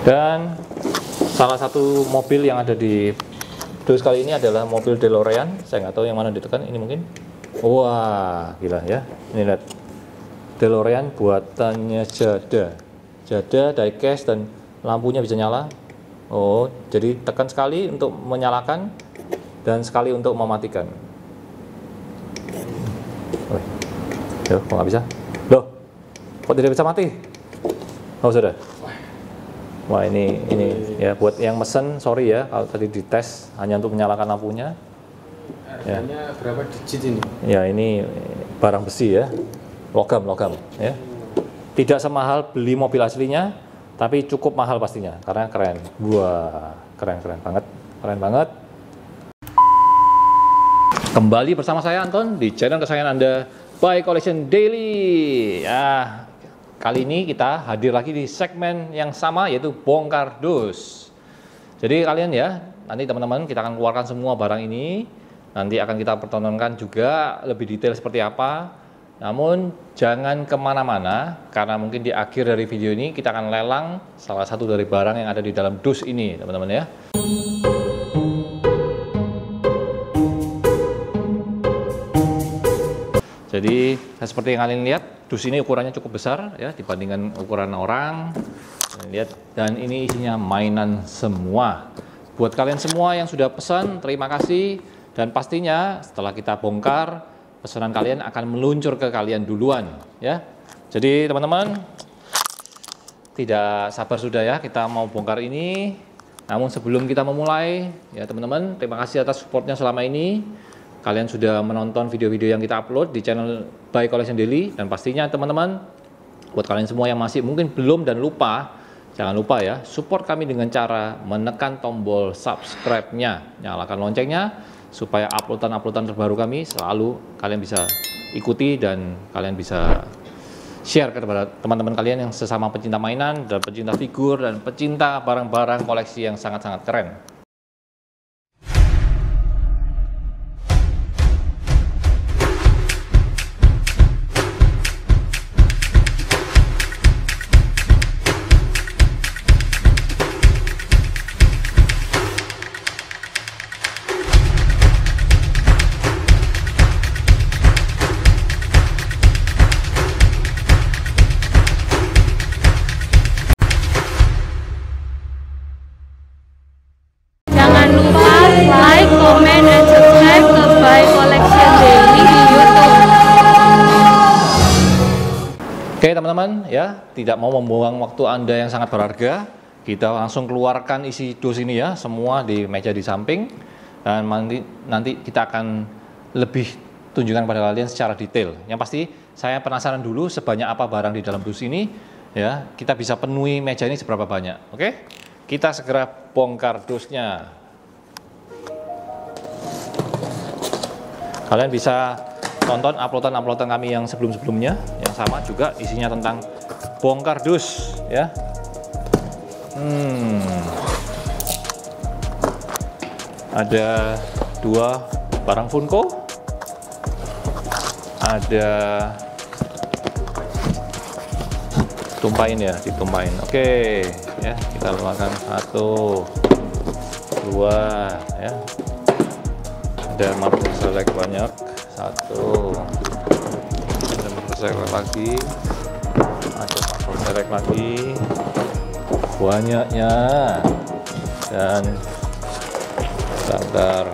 Dan salah satu mobil yang ada di dus kali ini adalah mobil DeLorean. Saya nggak tahu yang mana ditekan, ini mungkin. Wah, gila ya. Ini lihat. DeLorean buatannya Jada, diecast, dan lampunya bisa nyala. Oh, jadi tekan sekali untuk menyalakan dan sekali untuk mematikan. Loh, kok nggak bisa? Loh, kok tidak bisa mati? Oh, sudah. Wah, ini ya buat yang mesen, sorry ya kalau tadi dites hanya untuk menyalakan lampunya. Harganya berapa digit ini? Ya, ini barang besi ya, logam ya. Tidak semahal beli mobil aslinya, tapi cukup mahal pastinya karena keren. Wah, keren banget. Kembali bersama saya Anton di channel kesayangan Anda, Bike Collection Daily. Ya, kali ini kita hadir lagi di segmen yang sama, yaitu bongkar dus. Jadi kalian ya, nanti teman-teman kita akan keluarkan semua barang ini. Nanti akan kita pertontonkan juga lebih detail seperti apa. Namun jangan kemana-mana, karena mungkin di akhir dari video ini kita akan lelang salah satu dari barang yang ada di dalam dus ini, teman-teman ya. Jadi seperti yang kalian lihat, dus ini ukurannya cukup besar ya dibandingkan ukuran orang. Kalian lihat, dan ini isinya mainan semua. Buat kalian semua yang sudah pesan, terima kasih. Dan pastinya setelah kita bongkar, pesanan kalian akan meluncur ke kalian duluan ya. Jadi teman-teman, tidak sabar sudah ya kita mau bongkar ini. Namun sebelum kita memulai ya teman-teman, terima kasih atas supportnya selama ini. Kalian sudah menonton video-video yang kita upload di channel Bike Collection Daily. Dan pastinya teman-teman, buat kalian semua yang masih mungkin belum dan lupa, jangan lupa ya, support kami dengan cara menekan tombol subscribe-nya, nyalakan loncengnya, supaya uploadan terbaru kami selalu kalian bisa ikuti dan kalian bisa share kepada teman-teman kalian yang sesama pecinta mainan dan pecinta figur dan pecinta barang-barang koleksi yang sangat-sangat keren. Oke teman-teman ya, tidak mau membuang waktu Anda yang sangat berharga, kita langsung keluarkan isi dus ini ya, semua di meja di samping. Dan nanti kita akan lebih tunjukkan pada kalian secara detail. Yang pasti saya penasaran dulu sebanyak apa barang di dalam dus ini ya, kita bisa penuhi meja ini seberapa banyak. Oke, kita segera bongkar dusnya. Kalian bisa tonton uploadan kami yang sebelum-sebelumnya yang sama juga isinya tentang bongkar dus ya. Ada 2 barang Funko, ada tumpahin ya, ditumpahin. Oke ya, kita keluarkan 1, 2 ya. Ada marble select banyak, 1, ada marble select lagi, ada marble select lagi, banyaknya. Dan sebentar,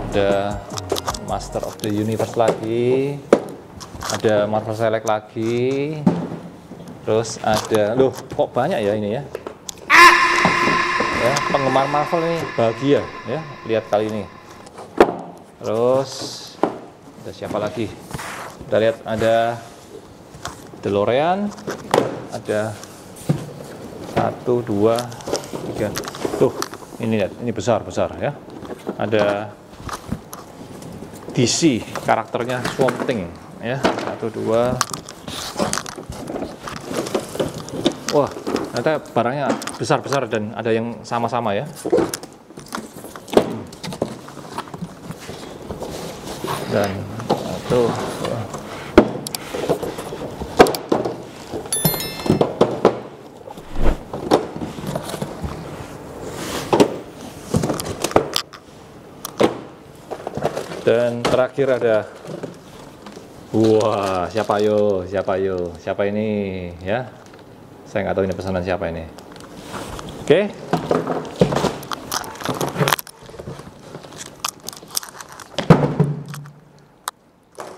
ada Master of the Universe lagi, ada marble select lagi, terus ada, loh kok banyak ya ini ya. Ya, penggemar Marvel ini bahagia ya lihat kali ini. Terus ada siapa lagi? Kita lihat ada DeLorean, ada 1, 2, 3. Tuh, ini lihat, ini besar ya. Ada DC, karakternya Swamp Thing ya. 1, 2. Wah, ternyata barangnya besar-besar dan ada yang sama-sama ya. Dan 1, Dan terakhir ada, wah, siapa ini ya? Saya nggak tahu ini pesanan siapa ini. Oke.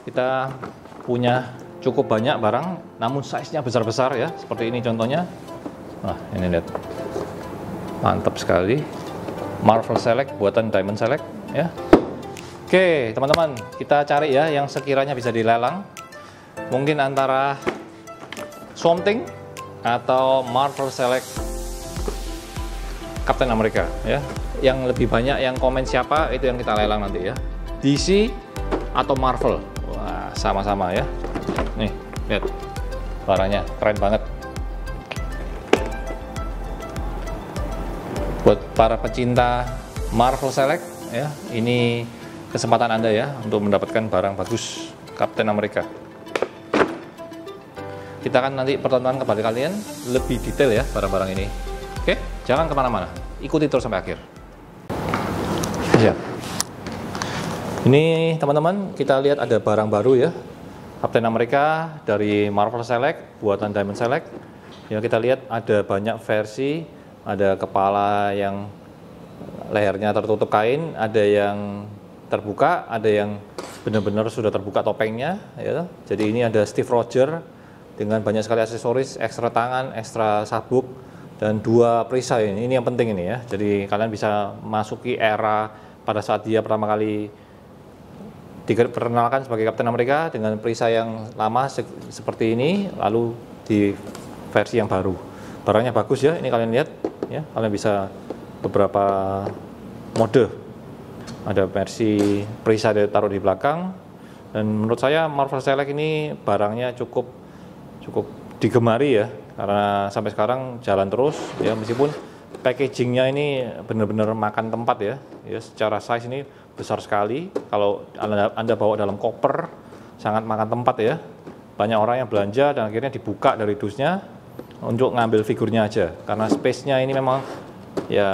Kita punya cukup banyak barang, namun size-nya besar-besar ya, seperti ini contohnya. Nah, ini lihat, mantap sekali. Marvel Select buatan Diamond Select ya. Oke, teman-teman, kita cari ya yang sekiranya bisa dilelang. Mungkin antara Swamp Thing atau Marvel Select Captain America ya. Yang lebih banyak yang komen siapa, itu yang kita lelang nanti ya. DC atau Marvel. Wah, sama-sama ya. Nih, lihat barangnya keren banget. Buat para pecinta Marvel Select ya, ini kesempatan Anda ya untuk mendapatkan barang bagus Captain America. Kita akan nanti pertontonan kepada kalian lebih detail ya barang-barang ini. Oke, jangan kemana-mana, ikuti terus sampai akhir. Ya. Ini teman-teman, kita lihat ada barang baru ya, Captain America dari Marvel Select buatan Diamond Select. Ya, kita lihat ada banyak versi, ada kepala yang lehernya tertutup kain, ada yang terbuka, ada yang benar-benar sudah terbuka topengnya ya. Jadi ini ada Steve Rogers dengan banyak sekali aksesoris, ekstra tangan, ekstra sabuk, dan 2 perisai. Ini yang penting ini ya. Jadi kalian bisa masuki era pada saat dia pertama kali diperkenalkan sebagai Captain America dengan perisai yang lama seperti ini, lalu di versi yang baru. Barangnya bagus ya, ini kalian lihat ya, kalian bisa beberapa mode. Ada versi perisai taruh di belakang, dan menurut saya Marvel Select ini barangnya cukup digemari ya, karena sampai sekarang jalan terus ya, meskipun packagingnya ini benar-benar makan tempat ya. Ya, secara size ini besar sekali. Kalau Anda bawa dalam koper, sangat makan tempat ya. Banyak orang yang belanja dan akhirnya dibuka dari dusnya untuk ngambil figurnya aja, karena space-nya ini memang ya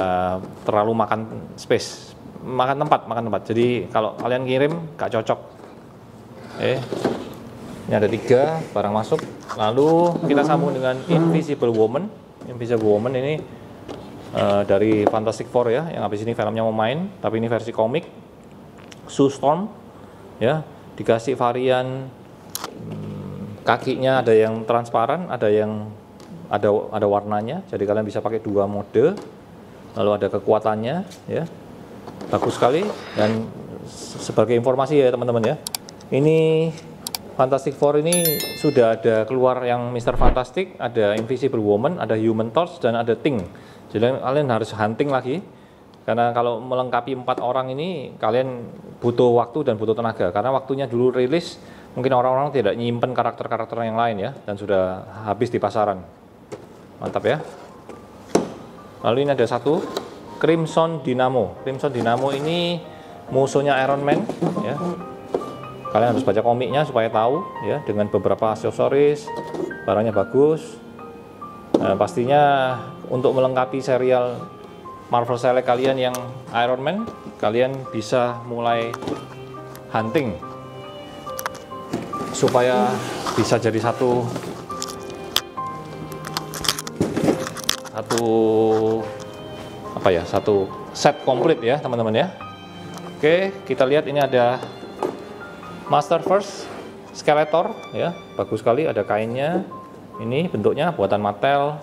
terlalu makan space, makan tempat. Jadi kalau kalian kirim gak cocok. Ini ada 3 barang masuk. Lalu kita sambung dengan Invisible Woman. Invisible Woman ini dari Fantastic Four ya, yang habis ini filmnya mau main, tapi ini versi komik. Sue Storm ya, dikasih varian kakinya, ada yang transparan, ada yang ada warnanya, jadi kalian bisa pakai 2 mode. Lalu ada kekuatannya ya, bagus sekali. Dan sebagai informasi ya teman-teman ya, ini Fantastic Four ini sudah ada keluar yang Mr. Fantastic, ada Invisible Woman, ada Human Torch, dan ada Thing. Jadi kalian harus hunting lagi, karena kalau melengkapi 4 orang ini kalian butuh waktu dan butuh tenaga, karena waktunya dulu rilis mungkin orang-orang tidak nyimpen karakter-karakter yang lain ya, dan sudah habis di pasaran. Mantap ya. Lalu ini ada 1 Crimson Dynamo. Crimson Dynamo ini musuhnya Iron Man ya. Kalian harus baca komiknya supaya tahu ya, dengan beberapa aksesoris, barangnya bagus. Nah, pastinya untuk melengkapi serial Marvel Select kalian yang Iron Man, kalian bisa mulai hunting supaya bisa jadi satu set komplit ya teman-teman ya. Oke, kita lihat ini ada Master First Skeletor ya, bagus sekali, ada kainnya. Ini bentuknya buatan Mattel,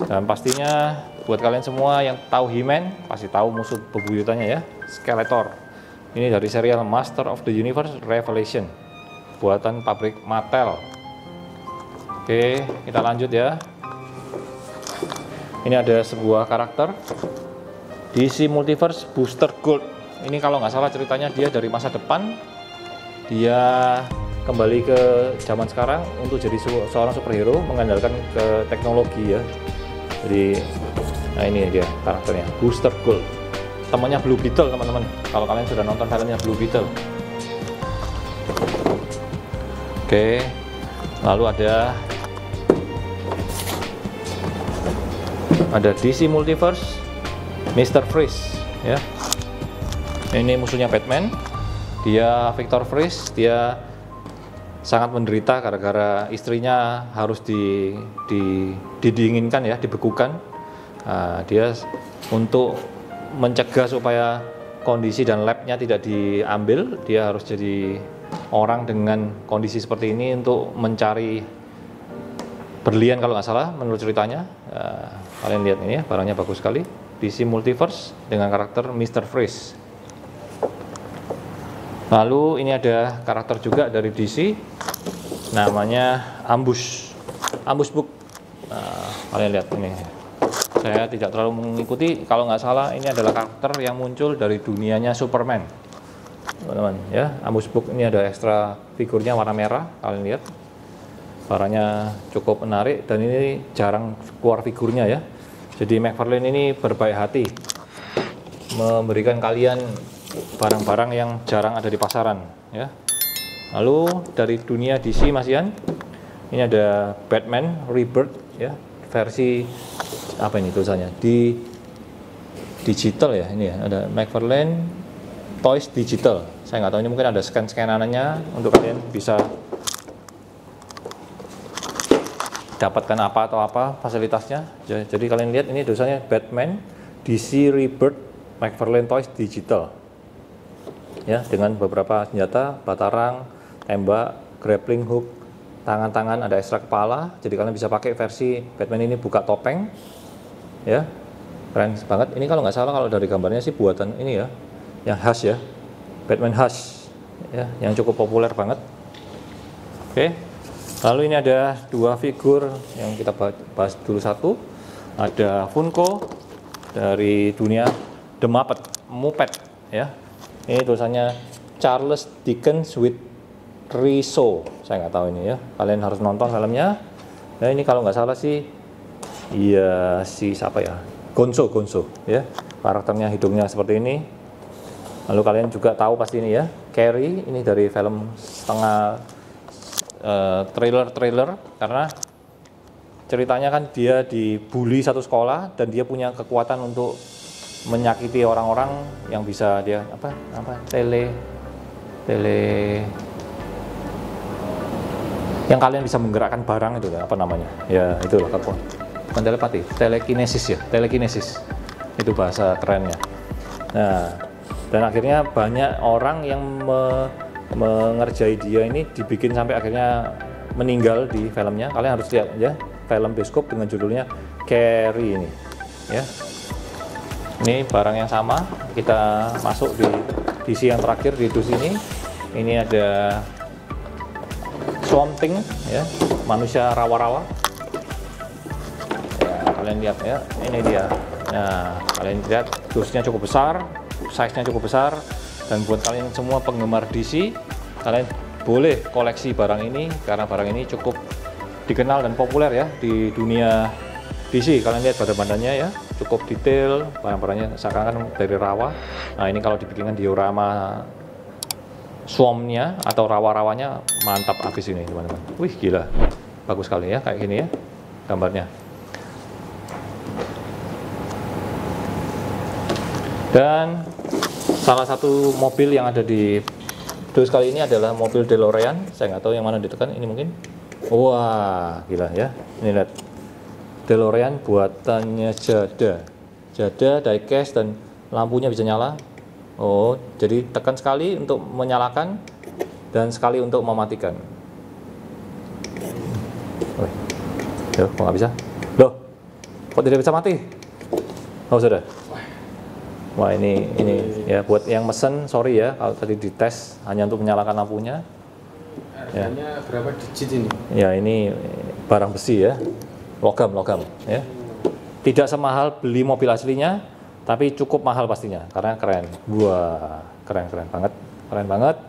dan pastinya buat kalian semua yang tahu He-Man pasti tahu musuh bebuyutannya ya, Skeletor. Ini dari serial Master of the Universe Revelation buatan pabrik Mattel. Oke, kita lanjut ya. Ini ada sebuah karakter DC Multiverse Booster Gold. Ini kalau nggak salah ceritanya dia dari masa depan, dia kembali ke zaman sekarang untuk jadi seorang superhero mengandalkan ke teknologi ya. Jadi nah ini dia karakternya, Booster Gold, temannya Blue Beetle teman-teman, kalau kalian sudah nonton filmnya Blue Beetle. Oke, lalu ada DC Multiverse Mr. Freeze ya. Ini musuhnya Batman. Dia Victor Freeze, dia sangat menderita gara-gara istrinya harus didinginkan ya, dibekukan. Nah, dia untuk mencegah supaya kondisi dan labnya tidak diambil, dia harus jadi orang dengan kondisi seperti ini untuk mencari berlian kalau nggak salah menurut ceritanya. Kalian lihat ini ya, barangnya bagus sekali. DC Multiverse dengan karakter Mr. Freeze. Lalu ini ada karakter juga dari DC, namanya Ambush Book. Kalian lihat ini. Saya tidak terlalu mengikuti, kalau nggak salah ini adalah karakter yang muncul dari dunianya Superman, teman-teman ya. Ambush Book ini ada ekstra figurnya warna merah, kalian lihat. Barangnya cukup menarik dan ini jarang keluar figurnya ya. Jadi McFarlane ini berbaik hati memberikan kalian barang-barang yang jarang ada di pasaran ya. Lalu dari dunia DC masihan, ini ada Batman Rebirth ya, versi apa ini tulisannya di digital ya, ini ya, ada McFarlane Toys Digital. Saya nggak tahu, ini mungkin ada scan-scanannya untuk kalian bisa dapatkan apa atau apa fasilitasnya. Jadi kalian lihat ini tulisannya Batman DC Rebirth McFarlane Toys Digital ya, dengan beberapa senjata, batarang, tembak, grappling hook, tangan-tangan, ada ekstra kepala. Jadi kalian bisa pakai versi Batman ini buka topeng ya, keren banget. Ini kalau nggak salah, kalau dari gambarnya sih buatan ini ya, yang khas ya, Batman khas ya, yang cukup populer banget. Oke. Lalu ini ada dua figur yang kita bahas dulu. Satu ada Funko dari dunia The Muppet ya. Ini tulisannya Charles Dickens with Rizzo. Saya nggak tahu ini ya. Kalian harus nonton filmnya. Nah ini kalau nggak salah sih, iya si siapa ya? Gonzo ya. Karakternya hidungnya seperti ini. Lalu kalian juga tahu pasti ini ya, Carrie, ini dari film setengah trailer, karena ceritanya kan dia dibully satu sekolah dan dia punya kekuatan untuk menyakiti orang-orang yang bisa dia apa tele yang kalian bisa menggerakkan barang itu apa namanya ya, itulah bukan telepati, telekinesis itu bahasa kerennya. Nah, dan akhirnya banyak orang yang mengerjai dia ini, dibikin sampai akhirnya meninggal di filmnya. Kalian harus lihat ya, film bioskop dengan judulnya Carrie ini ya. Ini barang yang sama, kita masuk di DC yang terakhir di dus ini. Ini ada Swamp Thing ya, manusia rawa-rawa ya, kalian lihat ya, ini dia. Nah, kalian lihat dusnya cukup besar, size-nya cukup besar. Dan buat kalian semua penggemar DC, kalian boleh koleksi barang ini karena barang ini cukup dikenal dan populer ya di dunia DC. Kalian lihat badan-badannya ya, cukup detail, barang-barangnya seakan-akan dari rawa. Nah ini kalau dibikinkan diorama swarm-nya atau rawa-rawanya, mantap habis ini teman-teman. Wih gila, bagus sekali ya kayak gini ya gambarnya. Dan salah satu mobil yang ada di dus kali ini adalah mobil DeLorean. Saya nggak tahu yang mana ditekan, ini mungkin. Wah, gila ya. Ini lihat. DeLorean buatannya Jada, diecast, dan lampunya bisa nyala. Oh, jadi tekan sekali untuk menyalakan dan sekali untuk mematikan. Loh, kok nggak bisa? Loh, kok tidak bisa mati? Oh, sudah. Wah ini ya buat yang mesen, sorry ya kalau tadi dites hanya untuk menyalakan lampunya. Harganya berapa digit ini? Ya ini barang besi ya, logam ya. Tidak semahal beli mobil aslinya, tapi cukup mahal pastinya karena keren. Wah keren banget.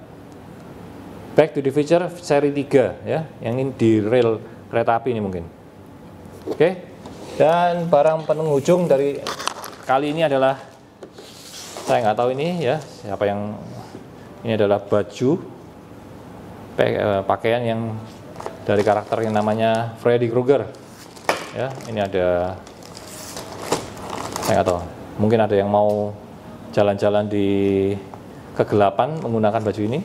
Back to the Future seri 3 ya, yang ini di rel kereta api ini mungkin. Oke. Dan barang penghujung dari kali ini adalah, saya nggak tahu ini ya siapa yang, ini adalah baju pakaian yang dari karakter yang namanya Freddy Krueger ya. Ini ada, saya nggak tahu, mungkin ada yang mau jalan-jalan di kegelapan menggunakan baju ini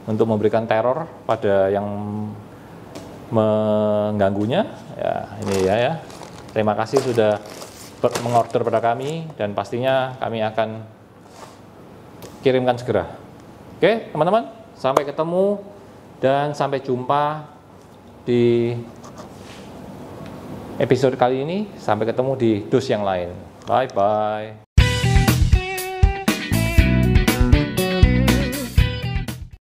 untuk memberikan teror pada yang mengganggunya. Ya, ini ya. Terima kasih sudah mengorder pada kami dan pastinya kami akan kirimkan segera. Oke, teman-teman, sampai ketemu dan sampai jumpa di episode kali ini. Sampai ketemu di dus yang lain. Bye bye.